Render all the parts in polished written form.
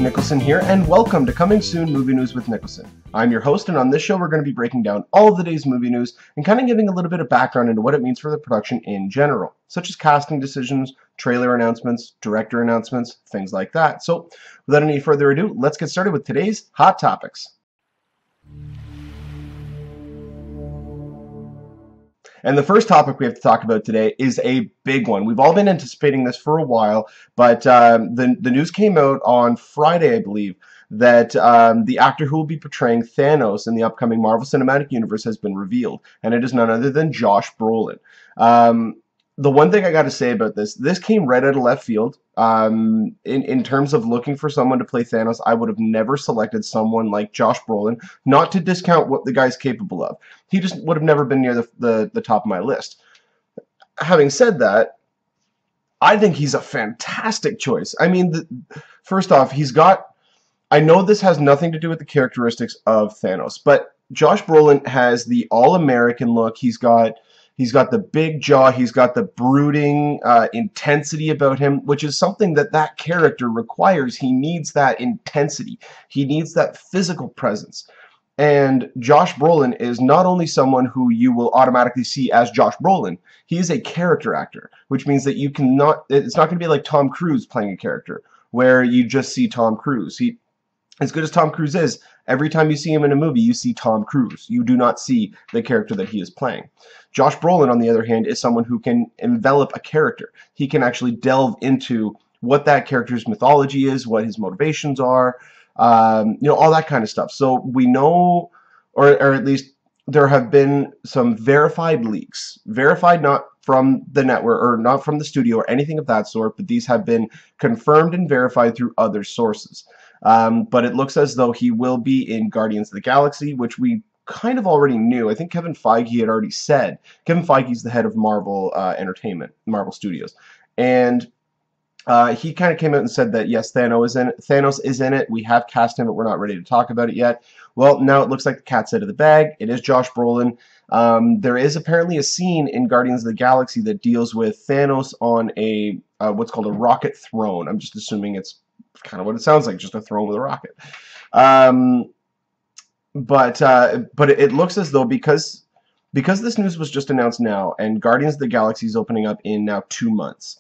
Niklsun here, and welcome to Coming Soon Movie News with Niklsun. I'm your host, and on this show we're going to be breaking down all of the day's movie news and kind of giving a little bit of background into what it means for the production in general, such as casting decisions, trailer announcements, director announcements, things like that. So, without any further ado, let's get started with today's hot topics. And the first topic we have to talk about today is a big one. We've all been anticipating this for a while, but the news came out on Friday, I believe, that the actor who will be portraying Thanos in the upcoming Marvel Cinematic Universe has been revealed, and it is none other than Josh Brolin. The one thing I got to say about this came right out of left field. In terms of looking for someone to play Thanos, I would have never selected someone like Josh Brolin, not to discount what the guy's capable of. He just would have never been near the top of my list. Having said that, I think he's a fantastic choice. I mean, first off, I know this has nothing to do with the characteristics of Thanos, but Josh Brolin has the all-American look. He's got the big jaw. He's got the brooding intensity about him, which is something that character requires. He needs that intensity. He needs that physical presence. And Josh Brolin is not only someone who you will automatically see as Josh Brolin, he is a character actor, which means that it's not going to be like Tom Cruise playing a character, where you just see Tom Cruise. As good as Tom Cruise is, every time you see him in a movie, you see Tom Cruise. You do not see the character that he is playing. Josh Brolin, on the other hand, is someone who can envelop a character. He can actually delve into what that character's mythology is, what his motivations are, all that kind of stuff. So we know, or at least there have been some verified leaks. Verified not from the network, or not from the studio, or anything of that sort, but these have been confirmed and verified through other sources. But it looks as though he will be in Guardians of the Galaxy, which we kind of already knew. I think Kevin Feige had already said. Kevin Feige's the head of Marvel Entertainment, Marvel Studios. And he kind of came out and said that, yes, Thanos is in it. We have cast him, but we're not ready to talk about it yet. Well, now it looks like the cat's out of the bag. It is Josh Brolin. There is apparently a scene in Guardians of the Galaxy that deals with Thanos on a what's called a rocket throne. I'm just assuming it's kind of what it sounds like, just a throne with a rocket. But it looks as though because this news was just announced now, and Guardians of the Galaxy is opening up in now 2 months.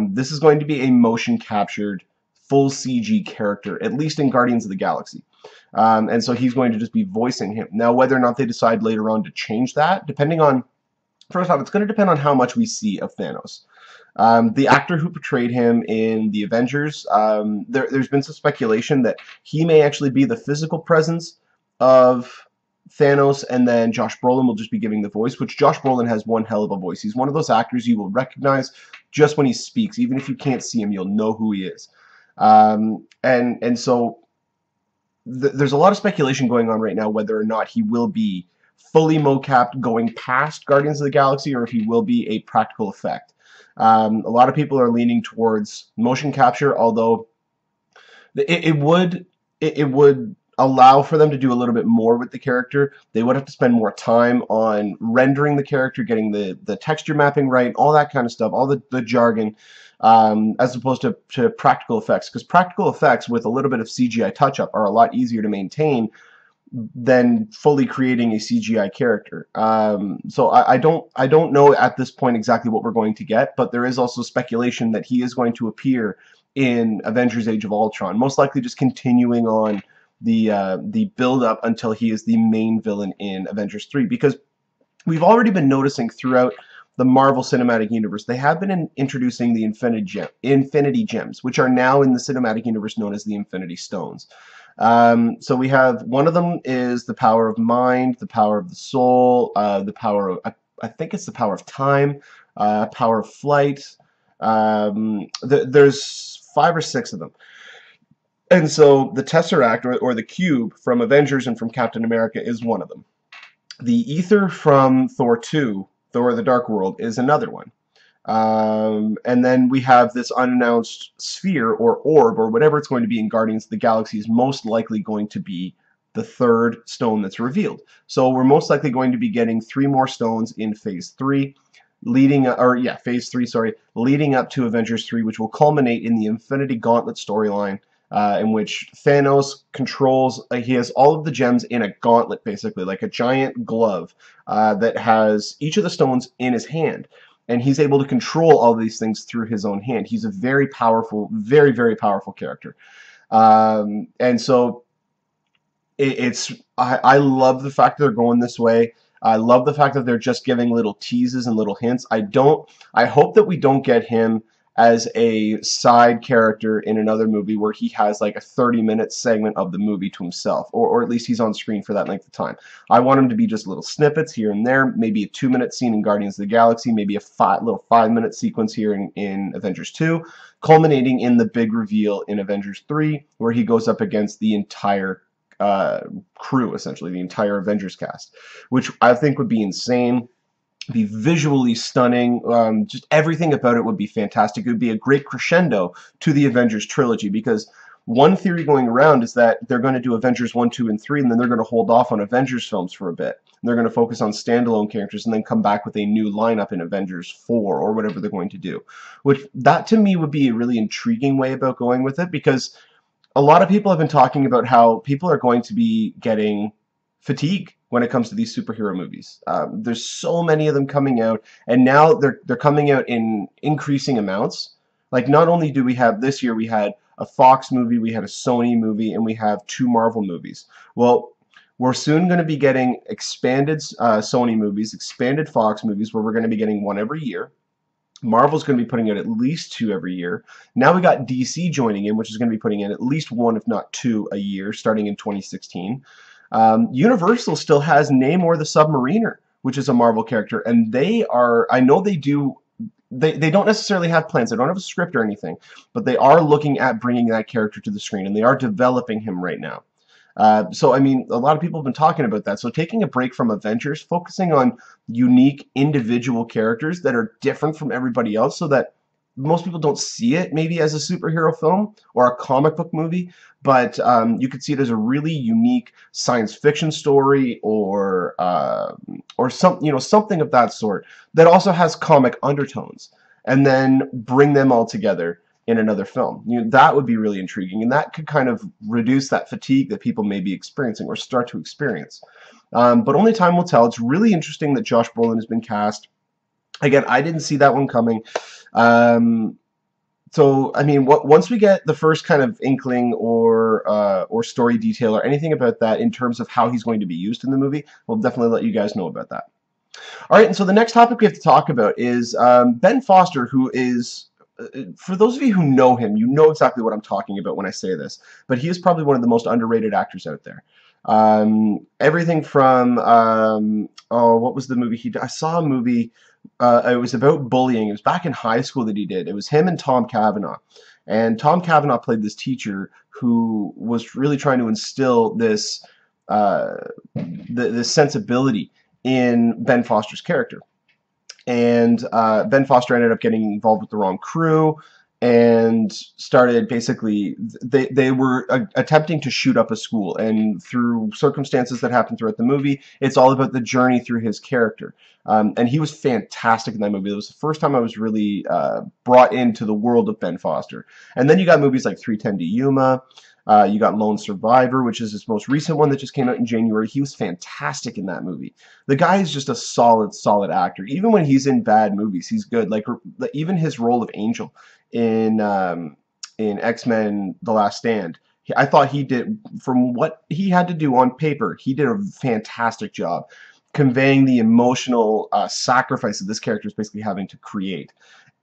This is going to be a motion captured full CG character, at least in Guardians of the Galaxy. And so he's going to just be voicing him. Now, whether or not they decide later on to change that, first off, it's going to depend on how much we see of Thanos. The actor who portrayed him in the Avengers, there's been some speculation that he may actually be the physical presence of Thanos, and then Josh Brolin will just be giving the voice, which Josh Brolin has one hell of a voice. He's one of those actors you will recognize just when he speaks. Even if you can't see him, you'll know who he is. And so there's a lot of speculation going on right now whether or not he will be fully mocapped going past Guardians of the Galaxy, or if he will be a practical effect. A lot of people are leaning towards motion capture, although it would allow for them to do a little bit more with the character. They would have to spend more time on rendering the character, getting the texture mapping right, all that kind of stuff, all the jargon, as opposed to practical effects. Because practical effects with a little bit of CGI touch-up are a lot easier to maintain than fully creating a CGI character. So I don't know at this point exactly what we're going to get, but there is also speculation that he is going to appear in Avengers Age of Ultron, most likely just continuing on the build-up until he is the main villain in Avengers 3, because we've already been noticing throughout the Marvel Cinematic Universe, they have been introducing the Infinity Gems, which are now in the Cinematic Universe known as the Infinity Stones. So we have, one of them is the power of mind, the power of the soul, the power of, I think it's the power of time, power of flight. There's 5 or 6 of them. And so the Tesseract, or the Cube from Avengers and from Captain America, is one of them. The Ether from Thor 2, Thor the Dark World, is another one. And then we have this unannounced sphere, or orb, or whatever it's going to be in Guardians of the Galaxy, is most likely going to be the 3rd stone that's revealed. So we're most likely going to be getting 3 more stones in Phase 3. Phase 3, leading up to Avengers 3, which will culminate in the Infinity Gauntlet storyline, in which Thanos controls, he has all of the gems in a gauntlet, basically, like a giant glove that has each of the stones in his hand. And he's able to control all these things through his own hand. He's a very powerful, very, very powerful character. And so I love the fact that they're going this way. I love the fact that they're just giving little teases and little hints. I hope that we don't get him as a side character in another movie where he has like a 30-minute segment of the movie to himself, or at least he's on screen for that length of time. I want him to be just little snippets here and there, maybe a 2-minute scene in Guardians of the Galaxy, maybe a little 5-minute sequence here in Avengers 2, culminating in the big reveal in Avengers 3, where he goes up against the entire crew, essentially, the entire Avengers cast, which I think would be insane. Be visually stunning. Just everything about it would be fantastic. It would be a great crescendo to the Avengers trilogy, because one theory going around is that they're going to do Avengers 1, 2, and 3, and then they're going to hold off on Avengers films for a bit. And they're going to focus on standalone characters and then come back with a new lineup in Avengers 4 or whatever they're going to do. Which, that to me would be a really intriguing way about going with it, because a lot of people have been talking about how people are going to be getting fatigue when it comes to these superhero movies. There's so many of them coming out, and now they're coming out in increasing amounts. Like, not only do we have this year, we had a Fox movie, we had a Sony movie, and we have 2 Marvel movies. Well, we're soon going to be getting expanded Sony movies, expanded Fox movies, where we're going to be getting 1 every year. Marvel's going to be putting out at least 2 every year. Now we got DC joining in, which is going to be putting in at least 1, if not 2, a year, starting in 2016. Universal still has Namor the Submariner, which is a Marvel character, and they are, I know they do, they don't necessarily have plans, they don't have a script or anything, but they are looking at bringing that character to the screen, and they are developing him right now. So, I mean, a lot of people have been talking about that. So taking a break from Avengers, focusing on unique individual characters that are different from everybody else, so that most people don't see it maybe as a superhero film or a comic book movie, but you could see it as a really unique science fiction story, or something of that sort that also has comic undertones, and then bring them all together in another film. That would be really intriguing, and that could kind of reduce that fatigue that people may be experiencing or start to experience. But only time will tell. It's really interesting that Josh Brolin has been cast. Again, I didn't see that one coming. So, I mean, once we get the first kind of inkling or story detail or anything about that in terms of how he's going to be used in the movie, we'll definitely let you guys know about that. All right, and so the next topic we have to talk about is Ben Foster, who is, for those of you who know him, you know exactly what I'm talking about when I say this, but he is probably one of the most underrated actors out there. Everything from, what was the movie I saw a movie, it was about bullying. It was back in high school that he did. It was him and Tom Cavanaugh. And Tom Cavanaugh played this teacher who was really trying to instill this, this sensibility in Ben Foster's character. And Ben Foster ended up getting involved with the wrong crew, and started basically, they were attempting to shoot up a school, and through circumstances that happened throughout the movie, it's all about the journey through his character. And he was fantastic in that movie. It was the first time I was really brought into the world of Ben Foster. And then you got movies like 3:10 to Yuma. You got Lone Survivor, which is his most recent one that just came out in January. He was fantastic in that movie. The guy is just a solid actor. Even when he's in bad movies, he's good. Like even his role of Angel in X-Men: The Last Stand, I thought he did, from what he had to do on paper, he did a fantastic job conveying the emotional sacrifice that this character is basically having to create.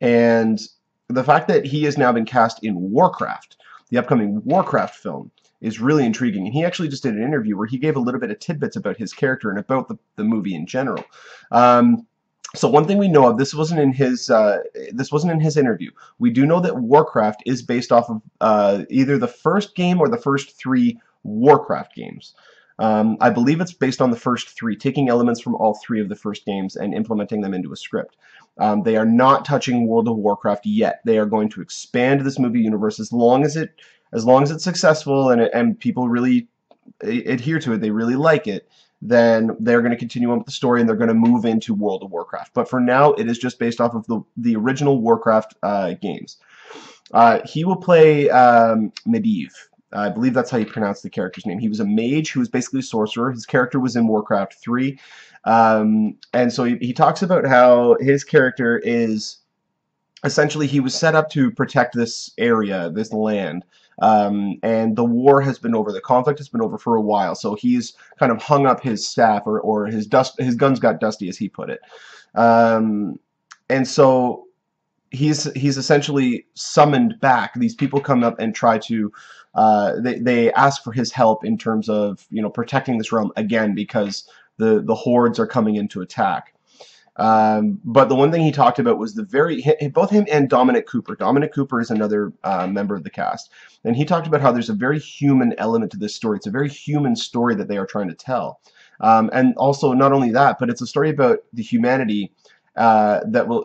And the fact that he has now been cast in Warcraft, the upcoming Warcraft film, is really intriguing. And he actually just did an interview where he gave a little bit of tidbits about his character and about the movie in general. So one thing we know of, this wasn't in his interview. We do know that Warcraft is based off of either the first game or the first 3 Warcraft games. I believe it's based on the first 3, taking elements from all 3 of the first games and implementing them into a script. They are not touching World of Warcraft yet. They are going to expand this movie universe as long as it's successful and people really adhere to it, they really like it, then they're going to continue on with the story and they're going to move into World of Warcraft. But for now, it is just based off of the original Warcraft games. He will play Medivh. I believe that's how you pronounce the character's name. He was a mage who was basically a sorcerer. His character was in Warcraft 3. And so he talks about how his character is essentially, he was set up to protect this area, this land. And the war has been over, the conflict has been over for a while. So he's kind of hung up his staff, or his guns got dusty, as he put it. And so he's essentially summoned back. These people come up and try to they ask for his help in terms of, you know, protecting this realm again, because the hordes are coming in to attack. But the one thing he talked about was both him and Dominic Cooper. Dominic Cooper is another member of the cast, and he talked about how there's a very human element to this story. It's a very human story that they are trying to tell, and also not only that, but it's a story about the humanity that will,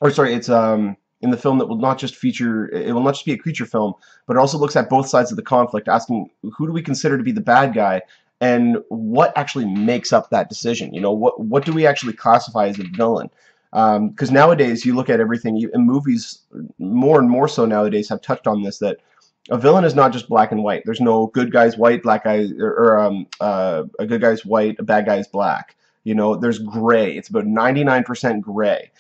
or sorry, it's in the film that will not just feature, it will not just be a creature film, but it also looks at both sides of the conflict, asking who do we consider to be the bad guy, and what actually makes up that decision. You know, what do we actually classify as a villain? Because nowadays you look at everything, and movies more and more so nowadays have touched on this, that a villain is not just black and white. There's no good guys white, black guys, or a good guy's white, a bad guy's black. You know, there's gray. It's about 99% gray,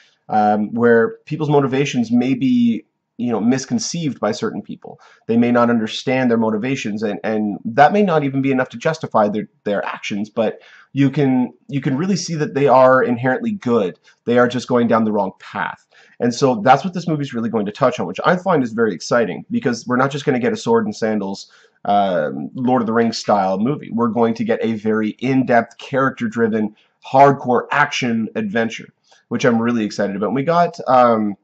where people's motivations may be, you know, misconceived by certain people. They may not understand their motivations, and that may not even be enough to justify their actions, but you can really see that they are inherently good. They are just going down the wrong path. And so that's what this movie is really going to touch on, which I find is very exciting, because we're not just going to get a sword and sandals Lord of the Rings style movie. We're going to get a very in-depth, character-driven, hardcore action adventure, which I'm really excited about. And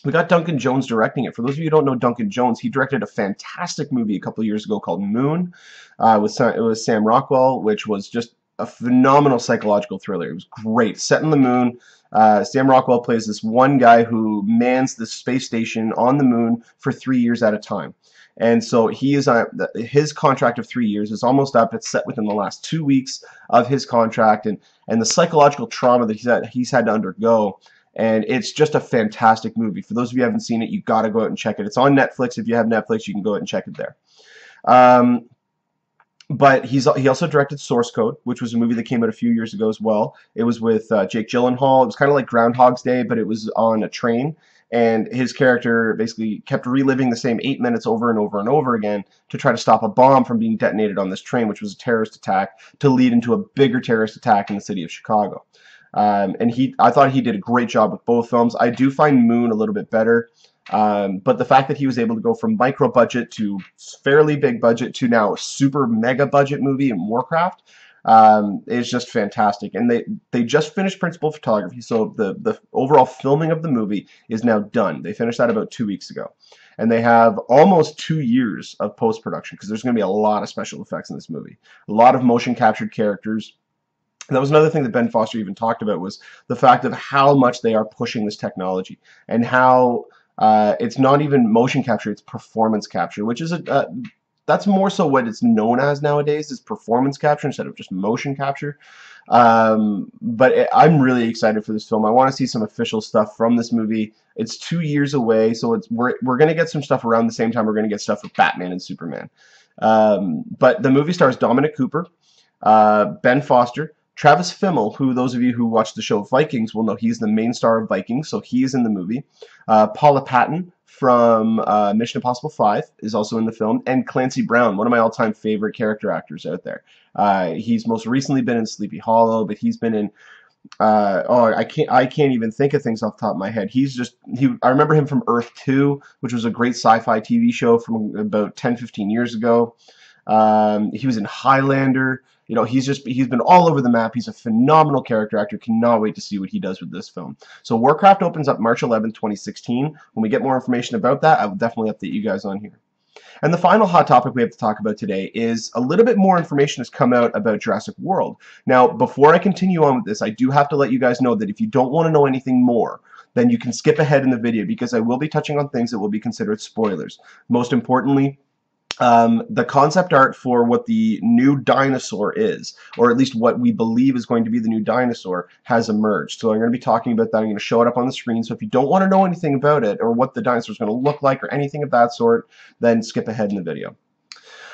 we got Duncan Jones directing it. For those of you who don't know Duncan Jones, he directed a fantastic movie a couple of years ago called Moon. It was Sam Rockwell, which was just a phenomenal psychological thriller. It was great. Set in the moon. Sam Rockwell plays this one guy who mans the space station on the moon for 3 years at a time. And so he is his contract of 3 years is almost up. It's set within the last 2 weeks of his contract, and the psychological trauma that he's had to undergo. And it's just a fantastic movie. For those of you who haven't seen it, you got to go out and check it. It's on Netflix. If you have Netflix, you can go out and check it there. But he also directed Source Code, which was a movie that came out a few years ago as well. It was with Jake Gyllenhaal. It was kind of like Groundhog's Day, but it was on a train. And his character basically kept reliving the same 8 minutes over and over and over again to try to stop a bomb from being detonated on this train, which was a terrorist attack, to lead into a bigger terrorist attack in the city of Chicago. And I thought he did a great job with both films. I do find Moon a little bit better, but the fact that he was able to go from micro budget to fairly big budget to now a super mega budget movie in Warcraft is just fantastic. And they just finished principal photography, so the overall filming of the movie is now done. They finished that about 2 weeks ago. And they have almost 2 years of post-production, because there's going to be a lot of special effects in this movie. A lot of motion captured characters. That was another thing that Ben Foster even talked about, was the fact of how much they are pushing this technology, and how it's not even motion capture, it's performance capture, which is that's more so what it's known as nowadays, is performance capture instead of just motion capture. But I'm really excited for this film. I want to see some official stuff from this movie. It's 2 years away, so we're going to get some stuff around the same time we're going to get stuff with Batman and Superman. But the movie stars Dominic Cooper, Ben Foster, Travis Fimmel, who those of you who watch the show Vikings will know he's the main star of Vikings, so he is in the movie. Paula Patton from Mission Impossible 5 is also in the film, and Clancy Brown, one of my all-time favorite character actors out there. He's most recently been in Sleepy Hollow, but he's been in I can't even think of things off the top of my head. I remember him from Earth 2, which was a great sci-fi TV show from about 10-15 years ago. He was in Highlander. You know, he's been all over the map. He's a phenomenal character actor. Cannot wait to see what he does with this film. So Warcraft opens up March 11th, 2016. When we get more information about that, I will definitely update you guys on here. And the final hot topic we have to talk about today is a little bit more information has come out about Jurassic World. Now, before I continue on with this, I do have to let you guys know that if you don't want to know anything more, then you can skip ahead in the video, because I will be touching on things that will be considered spoilers. Most importantly, the concept art for what the new dinosaur is, or at least what we believe is going to be the new dinosaur, has emerged. So I'm going to be talking about that. I'm going to show it up on the screen. So if you don't want to know anything about it, or what the dinosaur is going to look like, or anything of that sort, then skip ahead in the video.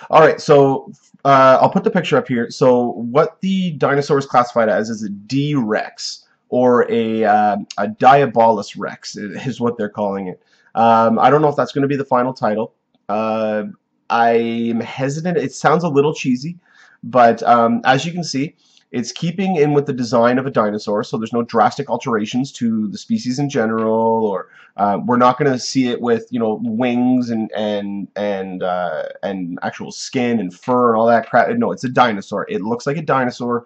All right, so I'll put the picture up here. So what the dinosaur is classified as is a D-Rex, or a Diabolus Rex is what they're calling it. I don't know if that's going to be the final title. I'm hesitant. It sounds a little cheesy, but as you can see, it's keeping in with the design of a dinosaur, so there's no drastic alterations to the species in general, or we're not going to see it with, you know, wings and actual skin and fur and all that crap. No, it's a dinosaur. It looks like a dinosaur.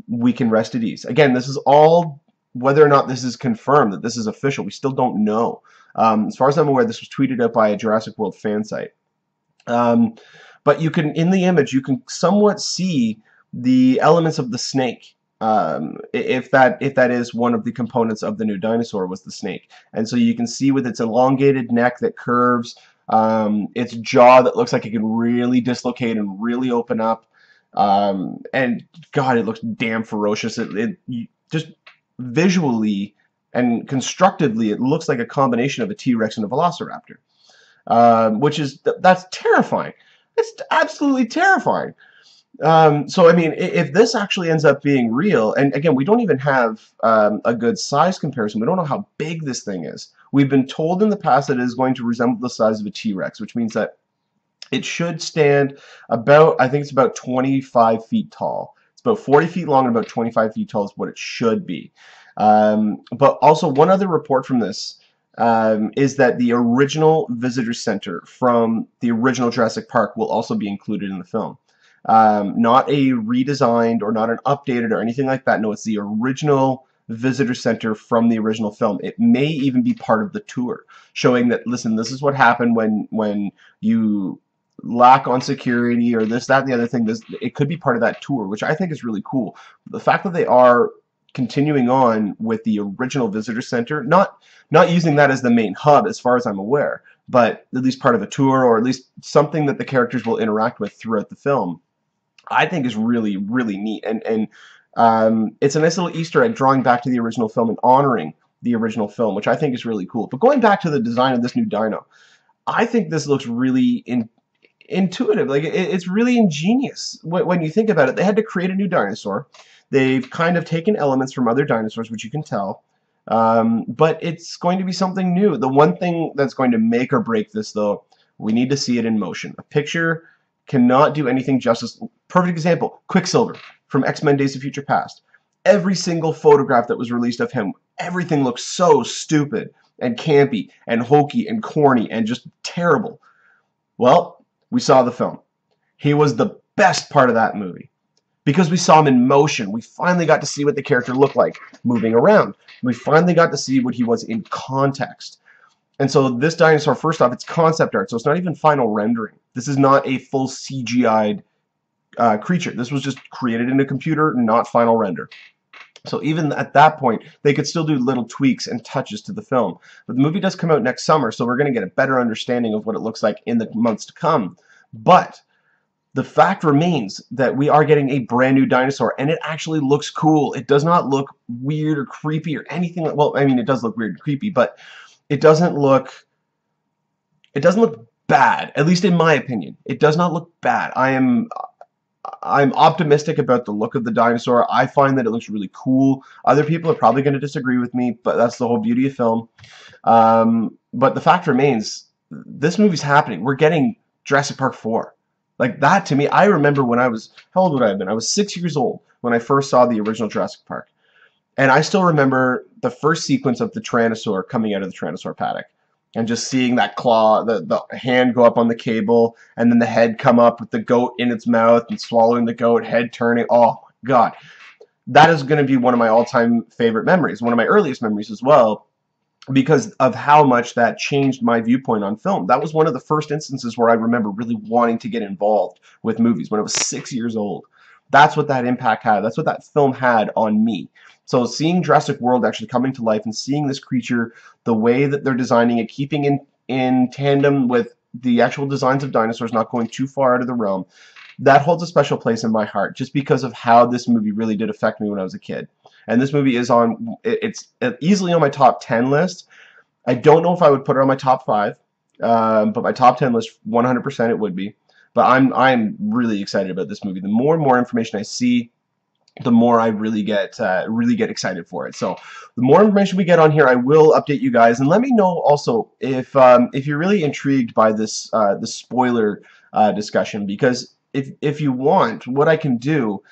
We can rest at ease. Again, this is all, whether or not this is confirmed, that this is official, we still don't know. As far as I'm aware, this was tweeted out by a Jurassic World fan site. But you can, in the image, you can somewhat see the elements of the snake. If that is one of the components of the new dinosaur, was the snake. And so you can see with its elongated neck that curves, its jaw that looks like it can really dislocate and really open up. And God, it looks damn ferocious. It just visually and constructively, it looks like a combination of a T-Rex and a Velociraptor. That's terrifying. It's absolutely terrifying. So I mean, if this actually ends up being real, and again, we don't even have a good size comparison. We don't know how big this thing is. We've been told in the past that it is going to resemble the size of a T-Rex, which means that it should stand about, I think it's about 25 feet tall. It's about 40 feet long and about 25 feet tall is what it should be. But also, one other report from this is that the original visitor center from the original Jurassic Park will also be included in the film. Not a redesigned or not an updated or anything like that. No, it's the original visitor center from the original film. It may even be part of the tour, showing that, listen, this is what happened when you lack on security or this, that, and the other thing. It could be part of that tour, which I think is really cool. The fact that they are continuing on with the original visitor center, not using that as the main hub as far as I'm aware, but at least part of a tour, or at least something that the characters will interact with throughout the film, I think is really, really neat. And it's a nice little Easter egg drawing back to the original film and honoring the original film, which I think is really cool. But going back to the design of this new dino, I think this looks really intuitive. Like, it's really ingenious when you think about it. They had to create a new dinosaur. They've kind of taken elements from other dinosaurs, which you can tell, but it's going to be something new. The one thing that's going to make or break this, though, we need to see it in motion. A picture cannot do anything justice. Perfect example, Quicksilver from X-Men Days of Future Past. Every single photograph that was released of him, everything looks so stupid and campy and hokey and corny and just terrible. Well, we saw the film. He was the best part of that movie, because we saw him in motion. We finally got to see what the character looked like moving around. We finally got to see what he was in context. And so this dinosaur, first off, it's concept art, so it's not even final rendering. This is not a full CGI'd creature. This was just created in a computer, not final render. So even at that point, they could still do little tweaks and touches to the film. But the movie does come out next summer, so we're going to get a better understanding of what it looks like in the months to come. But the fact remains that we are getting a brand new dinosaur, and it actually looks cool. It does not look weird or creepy or anything. Well, I mean, it does look weird and creepy, but it doesn't look bad, at least in my opinion. It does not look bad. I'm optimistic about the look of the dinosaur. I find that it looks really cool. Other people are probably going to disagree with me, but that's the whole beauty of film. But the fact remains, this movie's happening. We're getting Jurassic Park 4. Like, that to me, I remember when I was, how old would I have been? I was 6 years old when I first saw the original Jurassic Park. And I still remember the first sequence of the Tyrannosaur coming out of the Tyrannosaur paddock. And just seeing that claw, the hand go up on the cable, and then the head come up with the goat in its mouth and swallowing the goat, head turning. Oh, my God. That is going to be one of my all-time favorite memories, one of my earliest memories as well, because of how much that changed my viewpoint on film. That was one of the first instances where I remember really wanting to get involved with movies when I was 6 years old. That's what that impact had. That's what that film had on me. So seeing Jurassic World actually coming to life and seeing this creature, the way that they're designing it, keeping in tandem with the actual designs of dinosaurs not going too far out of the realm, that holds a special place in my heart just because of how this movie really did affect me when I was a kid. And this movie is on, it's easily on my top 10 list. I don't know if I would put it on my top 5, but my top 10 list, 100% it would be. But I'm really excited about this movie. The more and more information I see, the more I really get excited for it. So the more information we get on here, I will update you guys, and let me know also if you're really intrigued by this the spoiler discussion, because if you want, what I can do,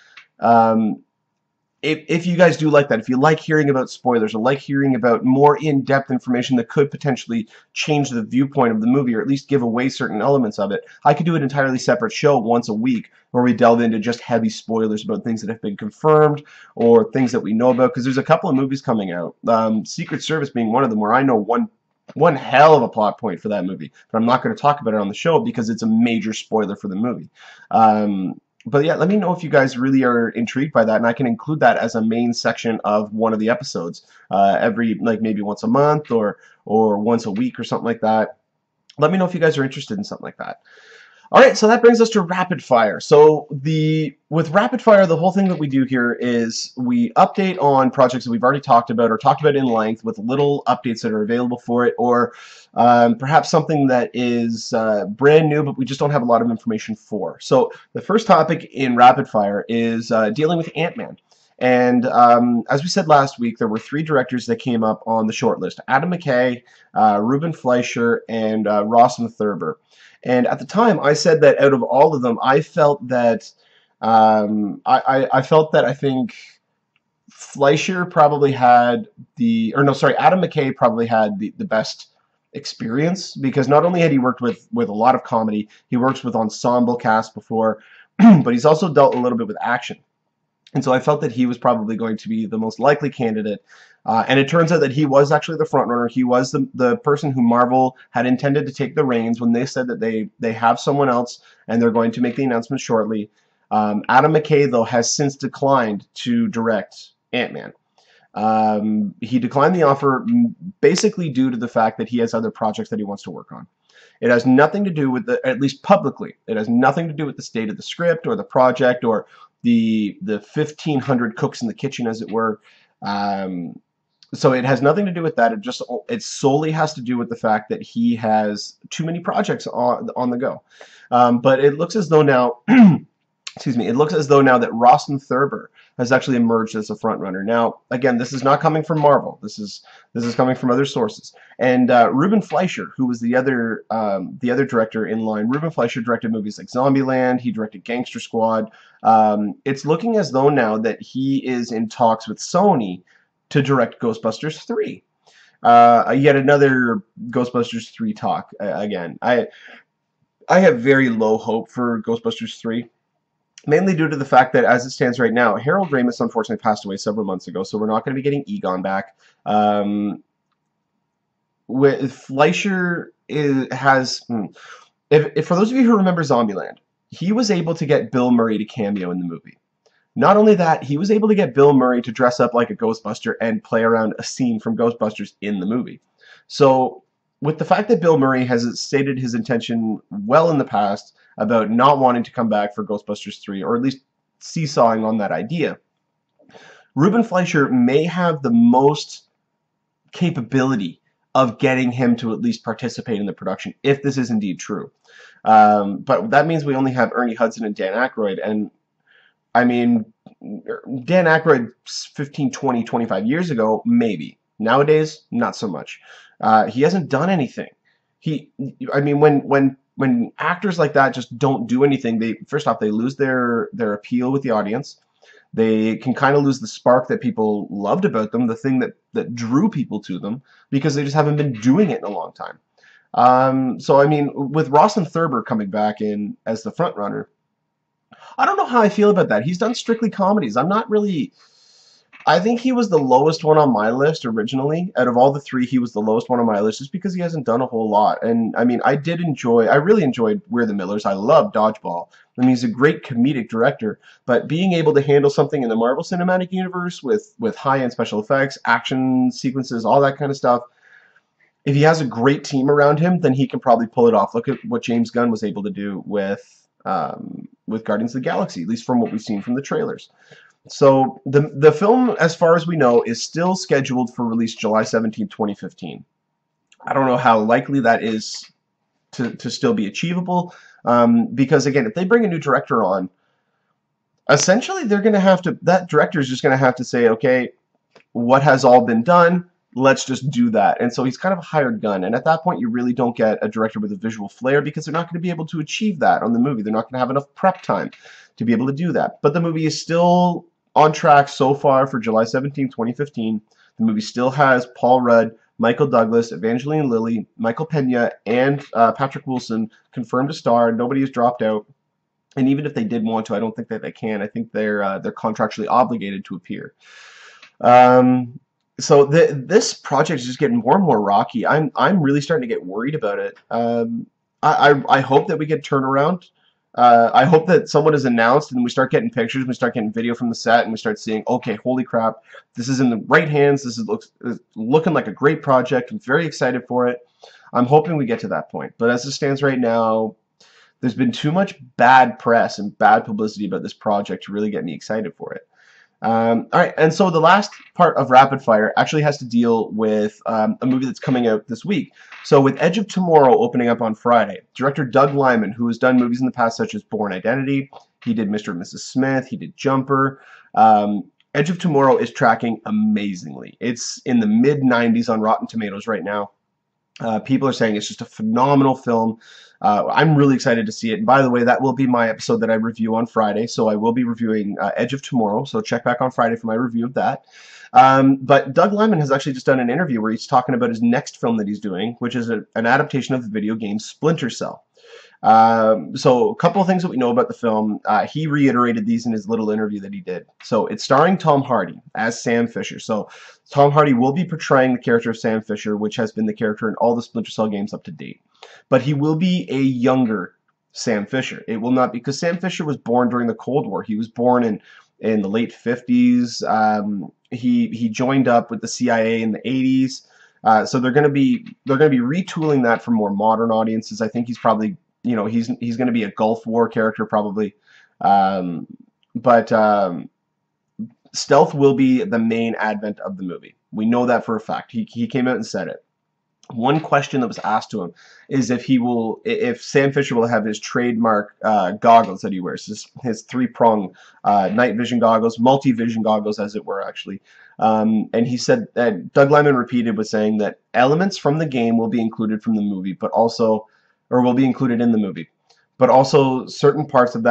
if you guys do like that, if you like hearing about spoilers or like hearing about more in-depth information that could potentially change the viewpoint of the movie or at least give away certain elements of it, I could do an entirely separate show once a week where we delve into just heavy spoilers about things that have been confirmed or things that we know about, because there's a couple of movies coming out, Secret Service being one of them, where I know one hell of a plot point for that movie, but I'm not going to talk about it on the show because it's a major spoiler for the movie. But yeah, let me know if you guys really are intrigued by that, and I can include that as a main section of one of the episodes, every, like, maybe once a month or once a week or something like that. Let me know if you guys are interested in something like that. All right, so that brings us to rapid fire. So with rapid fire, the whole thing that we do here is we update on projects that we've already talked about or talked about in length, with little updates that are available for it, or perhaps something that is brand new but we just don't have a lot of information for. So the first topic in rapid fire is dealing with Ant-Man. And as we said last week, there were 3 directors that came up on the short list: Adam McKay, Ruben Fleischer, and Rawson Thurber. And at the time, I said that out of all of them, I felt that I think Fleischer probably had Adam McKay probably had the best experience, because not only had he worked with a lot of comedy, he worked with ensemble cast before, but he's also dealt a little bit with action. And so I felt that he was probably going to be the most likely candidate. And it turns out that he was actually the front runner. He was the person who Marvel had intended to take the reins when they said that they have someone else and they're going to make the announcement shortly. Adam McKay, though, has since declined to direct Ant-Man. He declined the offer basically due to the fact that he has other projects that he wants to work on. It has nothing to do with at least publicly, it has nothing to do with the state of the script or the project or the 1,500 cooks in the kitchen, as it were. So it has nothing to do with that. It solely has to do with the fact that he has too many projects on the go. But it looks as though now, excuse me, it looks as though now that Rawson Thurber has actually emerged as a front runner. Now, again, this is not coming from Marvel. This is coming from other sources. And Ruben Fleischer, who was the other director in line, Ruben Fleischer directed movies like Zombieland. He directed Gangster Squad. It's looking as though now that he is in talks with Sony to direct Ghostbusters 3. Yet another Ghostbusters 3 talk again. I have very low hope for Ghostbusters 3. Mainly due to the fact that, as it stands right now, Harold Ramis unfortunately passed away several months ago, so we're not going to be getting Egon back. With Fleischer if for those of you who remember Zombieland, he was able to get Bill Murray to cameo in the movie. Not only that, he was able to get Bill Murray to dress up like a Ghostbuster and play around a scene from Ghostbusters in the movie. So, with the fact that Bill Murray has stated his intention well in the past about not wanting to come back for Ghostbusters 3, or at least seesawing on that idea, Ruben Fleischer may have the most capability of getting him to at least participate in the production, if this is indeed true. But that means we only have Ernie Hudson and Dan Aykroyd, and I mean, Dan Aykroyd 15, 20, 25 years ago, maybe. Nowadays, not so much. He hasn't done anything. I mean, when actors like that just don't do anything, first off, they lose their appeal with the audience. They can kind of lose the spark that people loved about them, the thing that drew people to them, because they just haven't been doing it in a long time. So, I mean, with Rawson Thurber coming back in as the front runner, I don't know how I feel about that. He's done strictly comedies. I think he was the lowest one on my list originally. Out of all the 3, he was the lowest one on my list just because he hasn't done a whole lot. And I mean, I really enjoyed We're the Millers. I love Dodgeball. I mean, he's a great comedic director, but being able to handle something in the Marvel Cinematic Universe with high-end special effects, action sequences, all that kind of stuff, if he has a great team around him, then he can probably pull it off. Look at what James Gunn was able to do with Guardians of the Galaxy, at least from what we've seen from the trailers. So the film, as far as we know, is still scheduled for release July 17th, 2015. I don't know how likely that is to still be achievable, because again, if they bring a new director on, essentially they're going to have to, that director is just going to have to say, okay, what has all been done? Let's just do that. And so he's kind of a hired gun. And at that point, you really don't get a director with a visual flair, because they're not going to be able to achieve that on the movie. They're not going to have enough prep time to be able to do that. But the movie is still on track so far for July 17, 2015. The movie still has Paul Rudd, Michael Douglas, Evangeline Lilly, Michael Pena, and Patrick Wilson confirmed to star. Nobody has dropped out. And even if they did want to, I don't think that they can. I think they're contractually obligated to appear. So this project is just getting more and more rocky. I'm really starting to get worried about it. I hope that we get turnaround. I hope that someone is announced and we start getting pictures, we start getting video from the set, and we start seeing, okay, holy crap, this is in the right hands. This is looking like a great project. I'm very excited for it. I'm hoping we get to that point. But as it stands right now, there's been too much bad press and bad publicity about this project to really get me excited for it. All right, and so the last part of Rapid Fire actually has to deal with a movie that's coming out this week. So with Edge of Tomorrow opening up on Friday, director Doug Liman, who has done movies in the past such as Bourne Identity, he did Mr. and Mrs. Smith, he did Jumper. Edge of Tomorrow is tracking amazingly. It's in the mid-90s on Rotten Tomatoes right now. People are saying it's just a phenomenal film. I'm really excited to see it. And by the way, that will be my episode that I review on Friday. So I will be reviewing Edge of Tomorrow. So check back on Friday for my review of that. But Doug Liman has actually just done an interview where he's talking about his next film that he's doing, which is an adaptation of the video game Splinter Cell. So a couple of things that we know about the film. He reiterated these in his little interview that he did. So it's starring Tom Hardy as Sam Fisher. So Tom Hardy will be portraying the character of Sam Fisher, which has been the character in all the Splinter Cell games up to date. But he will be a younger Sam Fisher. It will not, because Sam Fisher was born during the Cold War. He was born in the late 50s. He joined up with the CIA in the 80s. So they're going to be retooling that for more modern audiences. I think he's probably, you know, he's going to be a Gulf War character probably. Stealth will be the main advent of the movie. We know that for a fact. He came out and said it. One question that was asked to him is if Sam Fisher will have his trademark goggles that he wears, his three-prong night vision goggles, multi-vision goggles as it were actually. And he said that Doug Liman repeated with saying that elements from the game will be included from the movie, but also, or will be included in the movie, but also certain parts of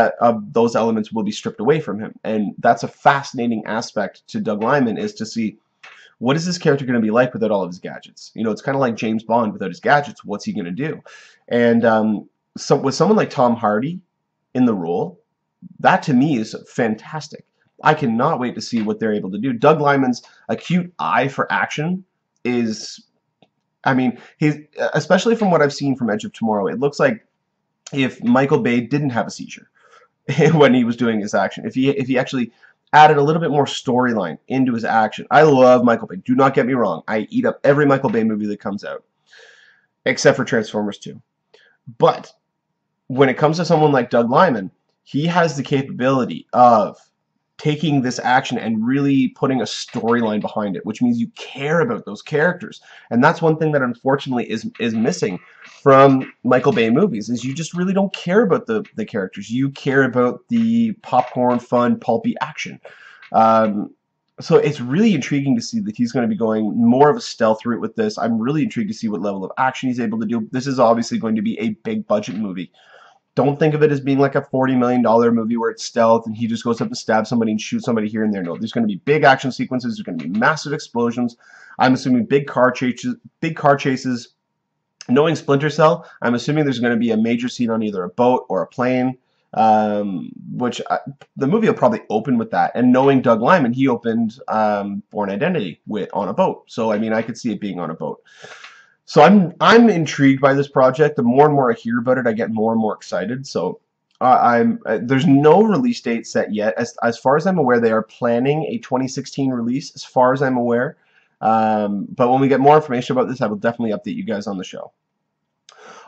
those elements will be stripped away from him. And that's a fascinating aspect to Doug Liman, is to see, what is this character going to be like without all of his gadgets? You know, it's kind of like James Bond without his gadgets. What's he going to do? And so with someone like Tom Hardy in the role, that to me is fantastic. I cannot wait to see what they're able to do. Doug Liman's acute eye for action is, I mean, especially from what I've seen from Edge of Tomorrow, it looks like if Michael Bay didn't have a seizure when he was doing his action, if he actually added a little bit more storyline into his action. I love Michael Bay. Do not get me wrong. I eat up every Michael Bay movie that comes out, except for Transformers 2. But when it comes to someone like Doug Liman, he has the capability of taking this action and really putting a storyline behind it, which means you care about those characters. And that's one thing that unfortunately is missing from Michael Bay movies, is you just really don't care about the characters. You care about the popcorn, fun, pulpy action. So it's really intriguing to see that he's going to be going more of a stealth route with this. I'm really intrigued to see what level of action he's able to do. This is obviously going to be a big budget movie. Don't think of it as being like a $40 million movie where it's stealth and he just goes up to stab somebody and shoot somebody here and there. No, there's going to be big action sequences. There's going to be massive explosions. I'm assuming big car chases. Knowing Splinter Cell, I'm assuming there's going to be a major scene on either a boat or a plane, which the movie will probably open with that. And knowing Doug Liman, he opened Bourne Identity on a boat. So, I mean, I could see it being on a boat. So I'm intrigued by this project. The more and more I hear about it, I get more and more excited. So there's no release date set yet. As far as I'm aware, they are planning a 2016 release. As far as I'm aware, But when we get more information about this, I will definitely update you guys on the show.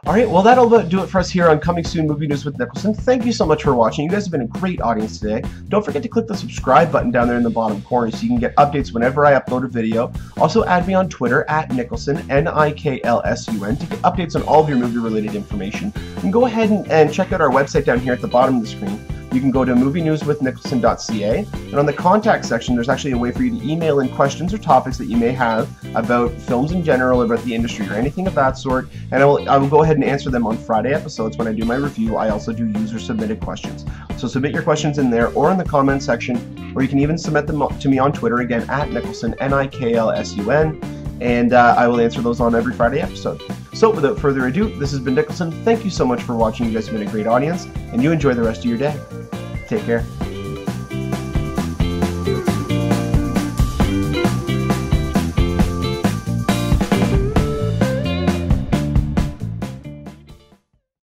Alright, well that'll do it for us here on Coming Soon Movie News with Niklsun. Thank you so much for watching. You guys have been a great audience today. Don't forget to click the subscribe button down there in the bottom corner so you can get updates whenever I upload a video. Also add me on Twitter at Niklsun, Niklsun, to get updates on all of your movie-related information. And go ahead and check out our website down here at the bottom of the screen. You can go to movienewswithniklsun.ca, and on the contact section there's actually a way for you to email in questions or topics that you may have about films in general, about the industry, or anything of that sort, and I will go ahead and answer them on Friday episodes when I do my review. I also do user-submitted questions. So submit your questions in there or in the comment section, or you can even submit them to me on Twitter, again, at Niklsun, Niklsun, and I will answer those on every Friday episode. So without further ado, this has been Niklsun. Thank you so much for watching. You guys have been a great audience, and you enjoy the rest of your day. Take care.